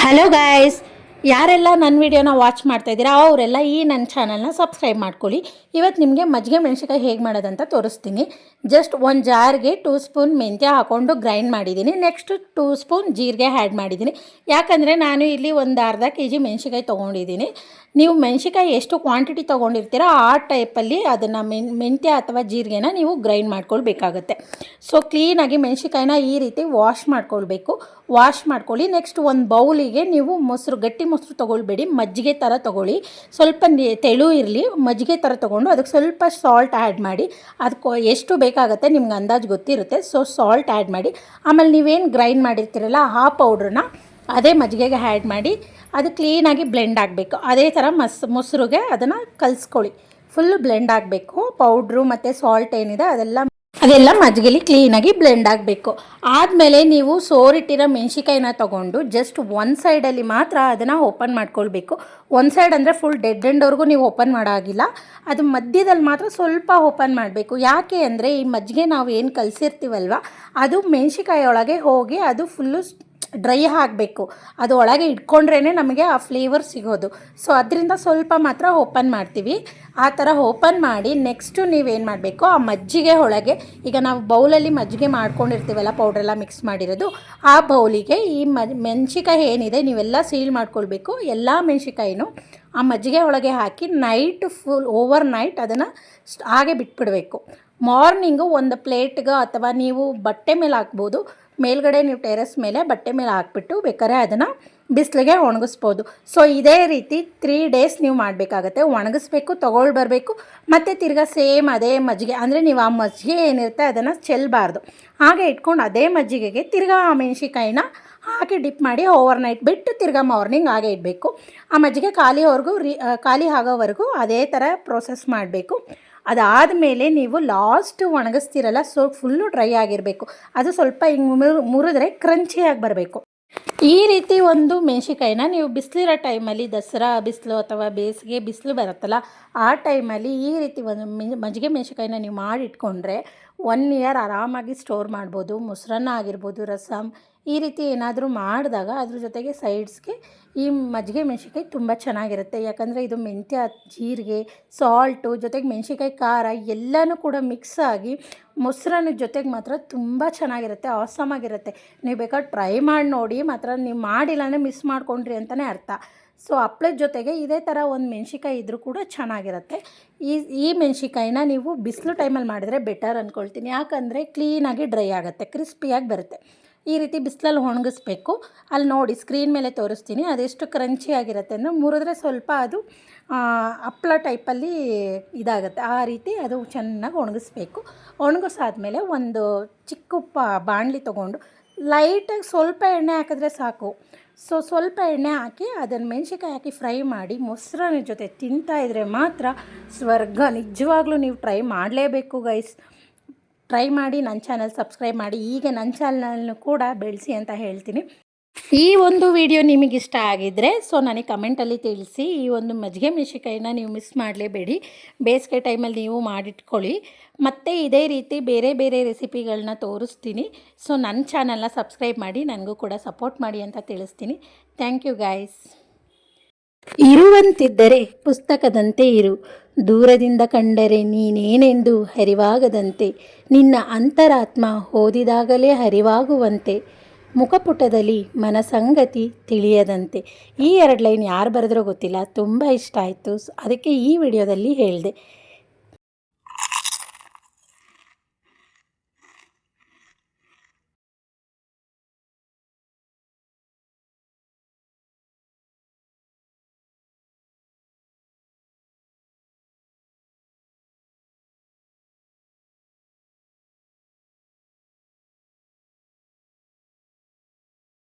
Hello guys, ಯಾರೆಲ್ಲ ನನ್ನ ವಿಡಿಯೋನ ವಾಚ್ ಮಾಡ್ತಾ ಇದ್ದೀರಾ ಅವರೆಲ್ಲ ಈ ನನ್ನ ಚಾನಲ್ನ ಸಬ್ಸ್ಕ್ರೈಬ್ ಮಾಡ್ಕೊಳ್ಳಿ. ಇವತ್ತು ನಿಮಗೆ ಮಜ್ಜಿಗೆ ಮೆಣಸಿನಕಾಯಿ ಹೇಗೆ ಮಾಡೋದಂತ ತೋರಿಸ್ತೀನಿ. ಜಸ್ಟ್ ಒಂದು ಜಾರ್ಗೆ 2 ಸ್ಪೂನ್ ಮೆಂತ್ಯ ಹಾಕ್ಕೊಂಡು ಗ್ರೈಂಡ್ ಮಾಡಿದ್ದೀನಿ. ನೆಕ್ಸ್ಟ್ 2 ಸ್ಪೂನ್ ಜೀರಿಗೆ ಆ್ಯಡ್ ಮಾಡಿದ್ದೀನಿ. ಯಾಕಂದರೆ ನಾನು ಇಲ್ಲಿ ಒಂದು ಅರ್ಧ kg ಮೆಣಸಿನಕಾಯಿ ತೊಗೊಂಡಿದ್ದೀನಿ. ನೀವು ಮೆಣಸಿನಕಾಯಿ ಎಷ್ಟು ಕ್ವಾಂಟಿಟಿ ತೊಗೊಂಡಿರ್ತೀರೋ ಆ ಟೈಪಲ್ಲಿ ಅದನ್ನು ಮೆಂತ್ಯ ಅಥವಾ ಜೀರಿಗೆನ ನೀವು ಗ್ರೈಂಡ್ ಮಾಡ್ಕೊಳ್ಬೇಕಾಗತ್ತೆ. ಸೊ ಕ್ಲೀನಾಗಿ ಮೆಣಸಿನಕಾಯಿನ ಈ ರೀತಿ ವಾಶ್ ಮಾಡ್ಕೊಳ್ಳಿ. ನೆಕ್ಸ್ಟ್ ಒಂದು ಬೌಲಿಗೆ ನೀವು ಮೊಸರು, ಗಟ್ಟಿ ಮೊಸರು ತೊಗೊಳ್ಬೇಡಿ, ಮಜ್ಜಿಗೆ ಥರ ತೊಗೊಳ್ಳಿ. ಸ್ವಲ್ಪ ತೆಳು ಇರಲಿ, ಮಜ್ಜಿಗೆ ಥರ ತೊಗೊಂಡು ಅದಕ್ಕೆ ಸ್ವಲ್ಪ ಸಾಲ್ಟ್ ಆ್ಯಡ್ ಮಾಡಿ. ಅದಕ್ಕೆ ಎಷ್ಟು ಬೇಕಾಗುತ್ತೆ ನಿಮ್ಗೆ ಅಂದಾಜು ಗೊತ್ತಿರುತ್ತೆ. ಸೊ ಸಾಲ್ಟ್ ಆ್ಯಡ್ ಮಾಡಿ. ಆಮೇಲೆ ನೀವೇನು ಗ್ರೈಂಡ್ ಮಾಡಿರ್ತೀರಲ್ಲ ಆ ಪೌಡ್ರನ್ನ ಅದೇ ಮಜ್ಜಿಗೆಗೆ ಆ್ಯಡ್ ಮಾಡಿ ಅದು ಕ್ಲೀನಾಗಿ ಬ್ಲೆಂಡ್ ಆಗಬೇಕು. ಅದೇ ಥರ ಮೊಸರಿಗೆ ಅದನ್ನು ಕಲಿಸ್ಕೊಳ್ಳಿ. ಫುಲ್ಲು ಬ್ಲೆಂಡ್ ಆಗಬೇಕು. ಪೌಡ್ರು ಮತ್ತು ಸಾಲ್ಟ್ ಏನಿದೆ ಅದೆಲ್ಲ ಮಜ್ಜಿಗೆಲಿ ಕ್ಲೀನಾಗಿ ಬ್ಲೆಂಡ್ ಆಗಬೇಕು. ಆದಮೇಲೆ ನೀವು ಸೋರಿಟ್ಟಿರೋ ಮೆಣಸಿಕಾಯಿನ ತೊಗೊಂಡು ಜಸ್ಟ್ ಒಂದು ಸೈಡಲ್ಲಿ ಮಾತ್ರ ಅದನ್ನು ಓಪನ್ ಮಾಡ್ಕೊಳ್ಬೇಕು. ಒಂದು ಸೈಡ್ ಅಂದರೆ ಫುಲ್ ಡೆಡ್ ಎಂಡ್ವರೆಗೂ ನೀವು ಓಪನ್ ಮಾಡೋಗಿಲ್ಲ. ಅದು ಮಧ್ಯದಲ್ಲಿ ಮಾತ್ರ ಸ್ವಲ್ಪ ಓಪನ್ ಮಾಡಬೇಕು. ಯಾಕೆ ಅಂದರೆ ಈ ಮಜ್ಜಿಗೆ ನಾವು ಏನು ಕಲಸಿರ್ತೀವಲ್ವ ಅದು ಮೆಣಸಿಕಾಯಿ ಒಳಗೆ ಹೋಗಿ ಅದು ಫುಲ್ಲು ಡ್ರೈ ಆಗಬೇಕು. ಅದು ಒಳಗೆ ಇಟ್ಕೊಂಡ್ರೇ ನಮಗೆ ಆ ಫ್ಲೇವರ್ ಸಿಗೋದು. ಸೊ ಅದರಿಂದ ಸ್ವಲ್ಪ ಮಾತ್ರ ಓಪನ್ ಮಾಡ್ತೀವಿ. ಆ ಥರ ಓಪನ್ ಮಾಡಿ ನೆಕ್ಸ್ಟು ನೀವೇನು ಮಾಡಬೇಕು, ಆ ಮಜ್ಜಿಗೆ ಒಳಗೆ ಈಗ ನಾವು ಬೌಲಲ್ಲಿ ಮಜ್ಜಿಗೆ ಮಾಡ್ಕೊಂಡಿರ್ತೀವಲ್ಲ, ಪೌಡ್ರೆಲ್ಲ ಮಿಕ್ಸ್ ಮಾಡಿರೋದು, ಆ ಬೌಲಿಗೆ ಈ ಮೆಣಸಿಕಾಯಿ ಏನಿದೆ ನೀವೆಲ್ಲ ಸೀಲ್ ಮಾಡ್ಕೊಳ್ಬೇಕು. ಎಲ್ಲ ಮೆಣಸಿಕಾಯಿನೂ ಆ ಮಜ್ಜಿಗೆ ಒಳಗೆ ಹಾಕಿ ಫುಲ್ ಓವರ್ ನೈಟ್ ಅದನ್ನು ಹಾಗೆ ಬಿಟ್ಬಿಡಬೇಕು. ಮಾರ್ನಿಂಗು ಒಂದು ಪ್ಲೇಟ್ಗೆ ಅಥವಾ ನೀವು ಬಟ್ಟೆ ಮೇಲೆ ಹಾಕ್ಬೋದು. ಮೇಲ್ಗಡೆ ನೀವು ಟೆರೆಸ್ ಮೇಲೆ ಬಟ್ಟೆ ಮೇಲೆ ಹಾಕ್ಬಿಟ್ಟು ಬೇಕಾದ್ರೆ ಅದನ್ನು ಬಿಸಿಲಿಗೆ ಒಣಗಿಸ್ಬೋದು. ಸೊ ಇದೇ ರೀತಿ 3 days ನೀವು ಮಾಡಬೇಕಾಗತ್ತೆ. ಒಣಗಿಸ್ಬೇಕು, ಬರಬೇಕು, ಮತ್ತು ತಿರ್ಗಾ ಸೇಮ್ ಅದೇ ಮಜ್ಜಿಗೆ ಅಂದರೆ ನೀವು ಆ ಮಜ್ಜಿಗೆ ಏನಿರುತ್ತೆ ಅದನ್ನು ಚೆಲ್ಲಬಾರ್ದು. ಹಾಗೆ ಇಟ್ಕೊಂಡು ಅದೇ ಮಜ್ಜಿಗೆಗೆ ತಿರ್ಗಾ ಆ ಮೆಣಸಿಕಾಯಿನ ಹಾಕಿ ಡಿಪ್ ಮಾಡಿ ಓವರ್ ನೈಟ್ ಬಿಟ್ಟು ತಿರ್ಗಾ ಮಾರ್ನಿಂಗ್ ಹಾಗೆ ಇಡಬೇಕು. ಆ ಮಜ್ಜಿಗೆ ಖಾಲಿ ಆಗೋವರೆಗೂ ಅದೇ ಥರ ಪ್ರೋಸೆಸ್ ಮಾಡಬೇಕು. ಅದಾದಮೇಲೆ ನೀವು ಲಾಸ್ಟ್ ಒಣಗಿಸ್ತೀರಲ್ಲ, ಸೊ ಫುಲ್ಲು ಡ್ರೈ ಆಗಿರಬೇಕು. ಅದು ಸ್ವಲ್ಪ ಹಿಂಗೆ ಮುರಿದ್ರೆ ಕ್ರಂಚಿಯಾಗಿ ಬರಬೇಕು. ಈ ರೀತಿ ಒಂದು ಮೆಣಸಿಕಾಯಿನ ನೀವು ಬಿಸಿಲಿರೋ ಟೈಮಲ್ಲಿ, ದಸರಾ ಬಿಸಿಲು ಅಥವಾ ಬೇಸಿಗೆ ಬಿಸಿಲು ಬರುತ್ತಲ್ಲ ಆ ಟೈಮಲ್ಲಿ ಈ ರೀತಿ ಒಂದು ಮಜ್ಜಿಗೆ ಮೆಣಸಿಕಾಯಿನ ನೀವು ಮಾಡಿಟ್ಕೊಂಡ್ರೆ 1 year ಆರಾಮಾಗಿ ಸ್ಟೋರ್ ಮಾಡ್ಬೋದು. ಮೊಸರನ್ನ ಆಗಿರ್ಬೋದು, ರಸಮ್, ಈ ರೀತಿ ಏನಾದರೂ ಮಾಡಿದಾಗ ಅದ್ರ ಜೊತೆಗೆ ಸೈಡ್ಸ್ಗೆ ಈ ಮಜ್ಜಿಗೆ ಮೆಣಸಿಕಾಯಿ ತುಂಬ ಚೆನ್ನಾಗಿರುತ್ತೆ. ಯಾಕಂದರೆ ಇದು ಮೆಂತ್ಯ, ಜೀರಿಗೆ, ಸಾಲ್ಟು ಜೊತೆಗೆ ಮೆಣಸಿಕಾಯಿ ಖಾರ ಎಲ್ಲನೂ ಕೂಡ ಮಿಕ್ಸ್ ಆಗಿ ಮೊಸರನ್ನ ಜೊತೆಗೆ ಮಾತ್ರ ತುಂಬ ಚೆನ್ನಾಗಿರುತ್ತೆ, ಆಸಮಾಗಿರುತ್ತೆ. ನೀವು ಬೇಕಾದ್ರೆ ಟ್ರೈ ಮಾಡಿ ನೋಡಿ. ಮಾತ್ರ ನೀವು ಮಾಡಿಲ್ಲ ಅಂದರೆ ಮಿಸ್ ಮಾಡ್ಕೊಂಡ್ರಿ ಅಂತಲೇ ಅರ್ಥ. ಸೊ ಹಪ್ಳದ ಜೊತೆಗೆ ಇದೇ ಥರ ಒಂದು ಮೆಣಸಿಕಾಯಿ ಇದ್ದರೂ ಕೂಡ ಚೆನ್ನಾಗಿರುತ್ತೆ. ಈ ಮೆಣಸಿಕಾಯಿನ ನೀವು ಬಿಸಿಲು ಟೈಮಲ್ಲಿ ಮಾಡಿದ್ರೆ ಬೆಟರ್ ಅಂದ್ಕೊಳ್ತೀನಿ. ಯಾಕಂದರೆ ಕ್ಲೀನಾಗಿ ಡ್ರೈ ಆಗುತ್ತೆ, ಕ್ರಿಸ್ಪಿಯಾಗಿ ಬರುತ್ತೆ. ಈ ರೀತಿ ಬಿಸಿಲಲ್ಲಿ ಒಣಗಿಸ್ಬೇಕು. ಅಲ್ಲಿ ನೋಡಿ ಸ್ಕ್ರೀನ್ ಮೇಲೆ ತೋರಿಸ್ತೀನಿ ಅದೆಷ್ಟು ಕ್ರಂಚಿ ಆಗಿರುತ್ತೆ ಅಂದರೆ ಮುರಿದ್ರೆ ಸ್ವಲ್ಪ ಅದು ಹಪ್ಪಳ ಟೈಪಲ್ಲಿ ಇದಾಗುತ್ತೆ. ಆ ರೀತಿ ಅದು ಚೆನ್ನಾಗಿ ಒಣಗಿಸ್ಬೇಕು. ಒಣಗಿಸಾದ್ಮೇಲೆ ಒಂದು ಚಿಕ್ಕ ಬಾಣಲಿ ತೊಗೊಂಡು ಲೈಟಾಗಿ ಸ್ವಲ್ಪ ಎಣ್ಣೆ ಹಾಕಿದ್ರೆ ಸಾಕು. ಸೊ ಸ್ವಲ್ಪ ಎಣ್ಣೆ ಹಾಕಿ ಅದನ್ನು ಮೆಣಸಿಕಾಯಿ ಹಾಕಿ ಫ್ರೈ ಮಾಡಿ ಮೊಸರನ್ನ ಜೊತೆ ತಿಂತಾಯಿದ್ರೆ ಮಾತ್ರ ಸ್ವರ್ಗ. ನಿಜವಾಗ್ಲೂ ನೀವು ಟ್ರೈ ಮಾಡಲೇಬೇಕು ಗೈಸ್. ಟ್ರೈ ಮಾಡಿ, ನನ್ನ ಚಾನಲ್ ಸಬ್ಸ್ಕ್ರೈಬ್ ಮಾಡಿ, ಹೀಗೆ ನನ್ನ ಚಾನಲ್ನು ಕೂಡ ಬೆಳೆಸಿ ಅಂತ ಹೇಳ್ತೀನಿ. ಈ ಒಂದು ವಿಡಿಯೋ ನಿಮಗಿಷ್ಟ ಆಗಿದ್ದರೆ ಸೊ ನನಗೆ ಕಮೆಂಟಲ್ಲಿ ತಿಳಿಸಿ. ಈ ಒಂದು ಮಜ್ಜಿಗೆ ಮೆಣಸಿಕಾಯಿನ ನೀವು ಮಿಸ್ ಮಾಡಲೇಬೇಡಿ. ಬೇಸಿಗೆ ಟೈಮಲ್ಲಿ ನೀವು ಮಾಡಿಟ್ಕೊಳ್ಳಿ. ಮತ್ತು ಇದೇ ರೀತಿ ಬೇರೆ ಬೇರೆ ರೆಸಿಪಿಗಳನ್ನ ತೋರಿಸ್ತೀನಿ. ಸೊ ನನ್ನ ಚಾನಲ್ನ ಸಬ್ಸ್ಕ್ರೈಬ್ ಮಾಡಿ, ನನಗೂ ಕೂಡ ಸಪೋರ್ಟ್ ಮಾಡಿ ಅಂತ ತಿಳಿಸ್ತೀನಿ. Thank you guys. ಇರುವಂತಿದ್ದರೆ ಪುಸ್ತಕದಂತೆ ಇರು, ದೂರದಿಂದ ಕಂಡರೆ ನೀನೇನೆಂದು ಅರಿವಾಗದಂತೆ, ನಿನ್ನ ಅಂತರಾತ್ಮ ಓದಿದಾಗಲೇ ಅರಿವಾಗುವಂತೆ, ಮುಖಪುಟದಲ್ಲಿ ಮನಸಂಗತಿ ತಿಳಿಯದಂತೆ. ಈ 2 ಲೈನ್ ಯಾರು ಬರೆದ್ರೋ ಗೊತ್ತಿಲ್ಲ, ತುಂಬ ಇಷ್ಟ ಆಯಿತು. ಅದಕ್ಕೆ ಈ ವಿಡಿಯೋದಲ್ಲಿ ಹೇಳಿದೆ.